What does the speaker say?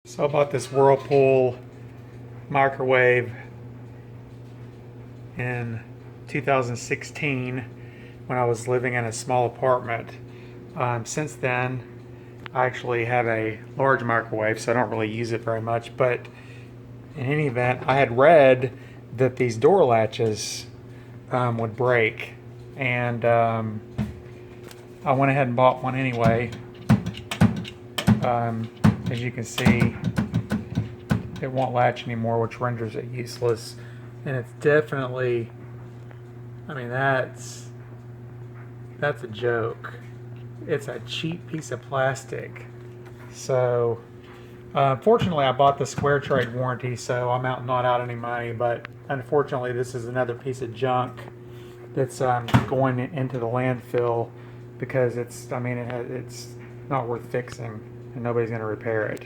So I bought this Whirlpool microwave in 2016 when I was living in a small apartment. Since then, I actually have a large microwave, so I don't really use it very much. But in any event, I had read that these door latches would break, and I went ahead and bought one anyway. As you can see, it won't latch anymore, which renders it useless. And it's definitely, I mean, that's a joke. It's a cheap piece of plastic. So fortunately I bought the SquareTrade warranty, so I'm not out any money, but unfortunately this is another piece of junk that's going into the landfill because it's not worth fixing and nobody's going to repair it.